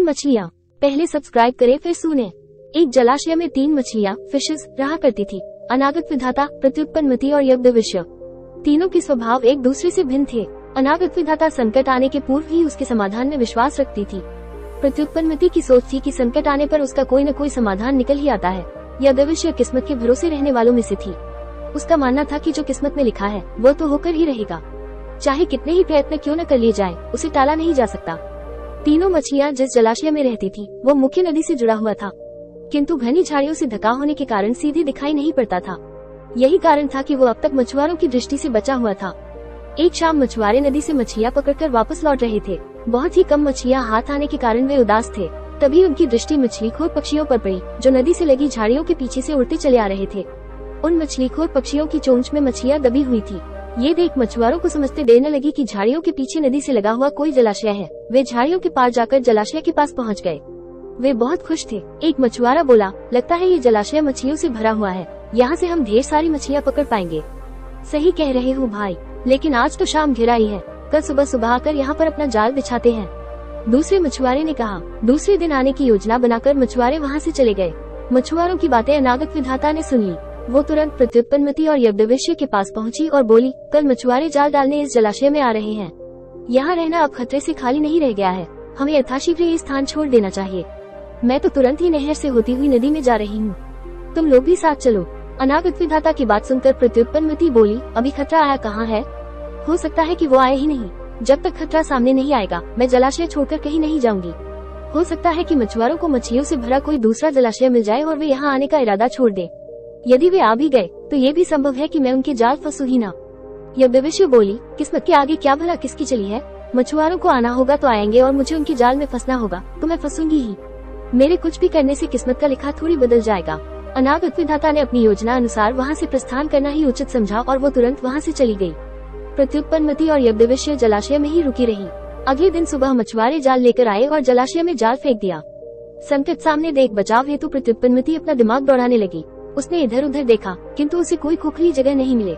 मछलियाँ। पहले सब्सक्राइब करें फिर सुने। एक जलाशय में 3 मछलियाँ फिशेस रहा करती थी। अनागत विधाता, प्रत्युत्पन्नमति और यज्ञदविश्य। तीनों के स्वभाव एक दूसरे से भिन्न थे। अनागत विधाता संकट आने के पूर्व ही उसके समाधान में विश्वास रखती थी। प्रत्युत्पन्नमति की सोच थी कि संकट आने पर उसका कोई न कोई समाधान निकल ही आता है। यज्ञदविश्य किस्मत के भरोसे रहने वालों में से थी। उसका मानना था कि जो किस्मत में लिखा है वो तो होकर ही रहेगा, चाहे कितने ही प्रयत्न क्यों न कर लिए जाएं, उसे टाला नहीं जा सकता। तीनों मछलियाँ जिस जलाशय में रहती थी वो मुख्य नदी से जुड़ा हुआ था, किंतु घनी झाड़ियों से ढका होने के कारण सीधे दिखाई नहीं पड़ता था। यही कारण था कि वो अब तक मछुआरों की दृष्टि से बचा हुआ था। एक शाम मछुआरे नदी से मछलियाँ पकड़कर वापस लौट रहे थे। बहुत ही कम मछलियाँ हाथ आने के कारण वे उदास थे। तभी उनकी दृष्टि मछलीखोर पक्षियों पर पड़ी, जो नदी से लगी झाड़ियों के पीछे से उड़ते चले आ रहे थे। उन मछलीखोर पक्षियों की चोंच में मछलियाँ दबी हुई थी। ये देख मछुआरों को समझते देर न लगी कि झाड़ियों के पीछे नदी से लगा हुआ कोई जलाशय है। वे झाड़ियों के पार जाकर जलाशय के पास पहुंच गए। वे बहुत खुश थे। एक मछुआरा बोला, लगता है ये जलाशय मछलियों से भरा हुआ है, यहाँ से हम ढेर सारी मछलियाँ पकड़ पाएंगे। सही कह रहे हो भाई, लेकिन आज तो शाम घिर आई है, कल सुबह सुबह आकर यहाँ पर अपना जाल बिछाते हैं। दूसरे मछुआरे ने कहा। दूसरे दिन आने की योजना बनाकर मछुआरे वहाँ से चले गए। मछुआरों की बातें अनागत विधाता ने सुन ली। वो तुरंत प्रत्युत्पन्नमति और यज्ञदविश्य के पास पहुंची और बोली, कल मछुआरे जाल डालने इस जलाशय में आ रहे हैं। यहाँ रहना अब खतरे से खाली नहीं रह गया है, हमें यथाशीघ्र ये स्थान छोड़ देना चाहिए। मैं तो तुरंत ही नहर से होती हुई नदी में जा रही हूँ, तुम लोग भी साथ चलो। अनागत विधाता की बात सुनकर प्रत्युत्पन्नमति बोली, अभी खतरा आया कहाँ है, हो सकता है कि वो आए ही नहीं। जब तक खतरा सामने नहीं आएगा मैं जलाशय छोड़कर कहीं नहीं जाऊंगी। हो सकता है कि मछुआरों को मछलियों से भरा कोई दूसरा जलाशय मिल जाए और वे यहाँ आने का इरादा छोड़ दे। यदि वे आ भी गए तो ये भी संभव है कि मैं उनके जाल फंसू ही ना। यज्ञदविश्य बोली, किस्मत के आगे क्या भला किसकी चली है। मछुआरों को आना होगा तो आएंगे और मुझे उनके जाल में फंसना होगा तो मैं फंसूंगी ही। मेरे कुछ भी करने से किस्मत का लिखा थोड़ी बदल जाएगा। अनागत विधाता ने अपनी योजना अनुसार वहाँ से प्रस्थान करना ही उचित समझा और वो तुरंत वहाँ से चली गई। प्रत्युत्पन्नमति और यज्ञदविश्य जलाशय में ही रुकी रही। अगले दिन सुबह मछुआरे जाल लेकर आए और जलाशय में जाल फेंक दिया। संकट सामने देख बचाव हेतु प्रत्युत्पन्नमति अपना दिमाग दौड़ाने लगी। उसने इधर उधर देखा, किंतु उसे कोई खोखली जगह नहीं मिले।